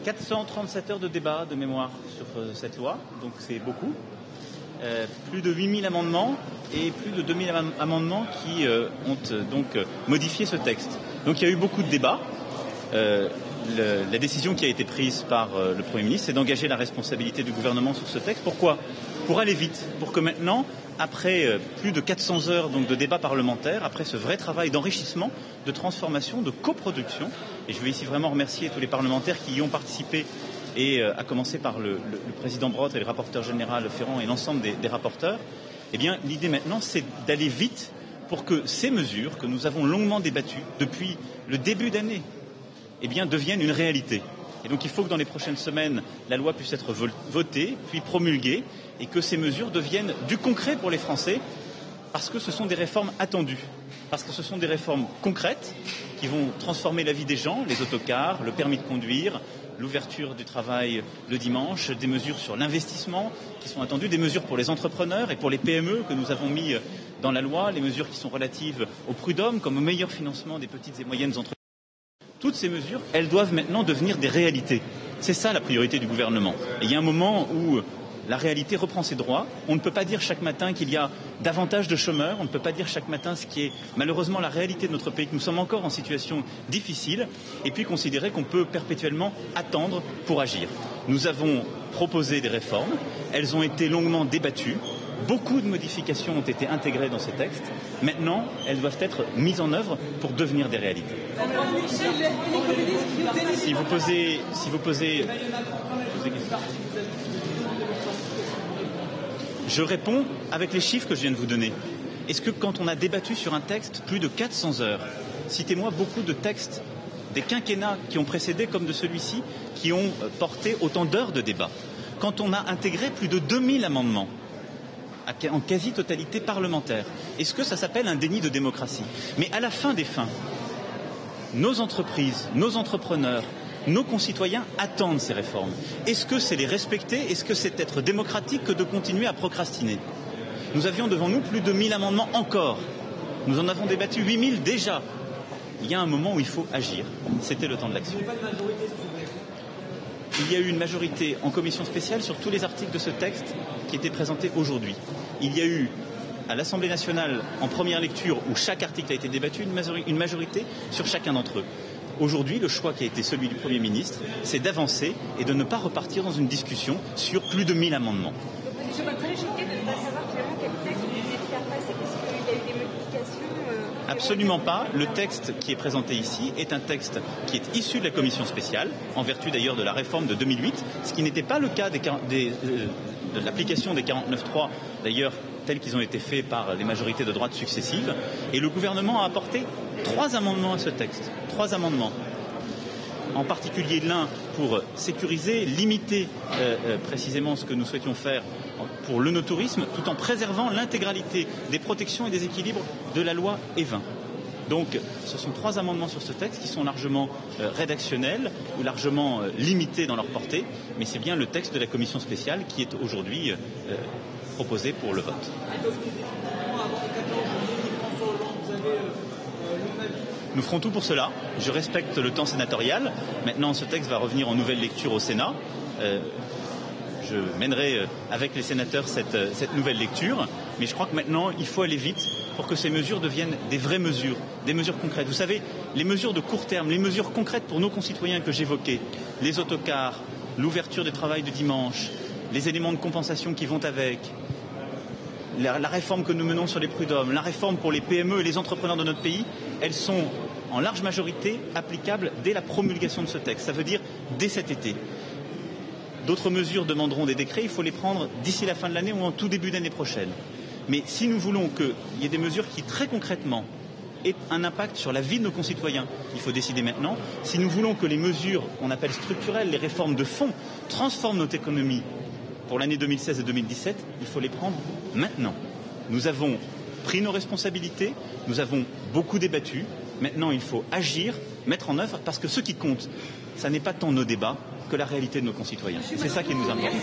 437 heures de débat de mémoire sur cette loi, donc c'est beaucoup. Plus de 8000 amendements et plus de 2000 amendements qui ont donc modifié ce texte. Donc il y a eu beaucoup de débats. La décision qui a été prise par le Premier ministre, c'est d'engager la responsabilité du gouvernement sur ce texte. Pourquoi ? Pour aller vite, pour que maintenant, après plus de 400 heures donc, de débat parlementaire, après ce vrai travail d'enrichissement, de transformation, de coproduction, et je veux ici vraiment remercier tous les parlementaires qui y ont participé, et à commencer par le président Brottes et le rapporteur général Ferrand et l'ensemble des rapporteurs, eh bien l'idée maintenant c'est d'aller vite pour que ces mesures que nous avons longuement débattues depuis le début d'année eh bien, deviennent une réalité. Et donc il faut que dans les prochaines semaines, la loi puisse être votée, puis promulguée, et que ces mesures deviennent du concret pour les Français, parce que ce sont des réformes attendues, parce que ce sont des réformes concrètes qui vont transformer la vie des gens, les autocars, le permis de conduire, l'ouverture du travail le dimanche, des mesures sur l'investissement qui sont attendues, des mesures pour les entrepreneurs et pour les PME que nous avons mis dans la loi, les mesures qui sont relatives au prud'homme comme au meilleur financement des petites et moyennes entreprises. Toutes ces mesures, elles doivent maintenant devenir des réalités. C'est ça la priorité du gouvernement. Et il y a un moment où la réalité reprend ses droits. On ne peut pas dire chaque matin qu'il y a davantage de chômeurs. On ne peut pas dire chaque matin ce qui est malheureusement la réalité de notre pays, que nous sommes encore en situation difficile, et puis considérer qu'on peut perpétuellement attendre pour agir. Nous avons proposé des réformes. Elles ont été longuement débattues. Beaucoup de modifications ont été intégrées dans ces textes. Maintenant, elles doivent être mises en œuvre pour devenir des réalités. Si vous posez je réponds avec les chiffres que je viens de vous donner. Est-ce que quand on a débattu sur un texte plus de 400 heures, citez-moi beaucoup de textes des quinquennats qui ont précédé comme de celui-ci, qui ont porté autant d'heures de débat. Quand on a intégré plus de 2000 amendements, en quasi-totalité parlementaire, est-ce que ça s'appelle un déni de démocratie ? Mais à la fin des fins, nos entreprises, nos entrepreneurs, nos concitoyens attendent ces réformes. Est-ce que c'est les respecter ? Est-ce que c'est être démocratique que de continuer à procrastiner ? Nous avions devant nous plus de 1000 amendements encore. Nous en avons débattu 8000 déjà. Il y a un moment où il faut agir. C'était le temps de l'action. Il y a eu une majorité en commission spéciale sur tous les articles de ce texte qui étaient présentés aujourd'hui. Il y a eu à l'Assemblée nationale, en première lecture, où chaque article a été débattu, une majorité sur chacun d'entre eux. Aujourd'hui, le choix qui a été celui du Premier ministre, c'est d'avancer et de ne pas repartir dans une discussion sur plus de 1000 amendements. Je suis très choquée de ne pas savoir vraiment quel texte vous venez de faire passer. Est-ce qu'il y a eu des modifications Absolument pas. Le texte qui est présenté ici est un texte qui est issu de la commission spéciale, en vertu d'ailleurs de la réforme de 2008, ce qui n'était pas le cas de l'application des 49.3, d'ailleurs tels qu'ils ont été faits par les majorités de droite successives. Et le gouvernement a apporté 3 amendements à ce texte. 3 amendements. En particulier l'un pour sécuriser, limiter précisément ce que nous souhaitions faire pour le no-tourisme, tout en préservant l'intégralité des protections et des équilibres de la loi Evin. Donc ce sont 3 amendements sur ce texte qui sont largement rédactionnels ou largement limités dans leur portée, mais c'est bien le texte de la commission spéciale qui est aujourd'hui proposé pour le vote. Nous ferons tout pour cela. Je respecte le temps sénatorial. Maintenant, ce texte va revenir en nouvelle lecture au Sénat. Je mènerai avec les sénateurs cette nouvelle lecture. Mais je crois que maintenant, il faut aller vite pour que ces mesures deviennent des vraies mesures, des mesures concrètes. Vous savez, les mesures de court terme, les mesures concrètes pour nos concitoyens que j'évoquais, les autocars, l'ouverture du travail de dimanche, les éléments de compensation qui vont avec, la réforme que nous menons sur les prud'hommes, la réforme pour les PME et les entrepreneurs de notre pays, elles sont en large majorité applicables dès la promulgation de ce texte. Ça veut dire dès cet été. D'autres mesures demanderont des décrets, il faut les prendre d'ici la fin de l'année ou en tout début d'année prochaine. Mais si nous voulons qu'il y ait des mesures qui, très concrètement, aient un impact sur la vie de nos concitoyens, il faut décider maintenant. Si nous voulons que les mesures qu'on appelle structurelles, les réformes de fond, transforment notre économie pour l'année 2016 et 2017, il faut les prendre maintenant. Nous avons pris nos responsabilités, nous avons beaucoup débattu. Maintenant, il faut agir, mettre en œuvre, parce que ce qui compte, ça n'est pas tant nos débats que la réalité de nos concitoyens. C'est ça qui nous importe.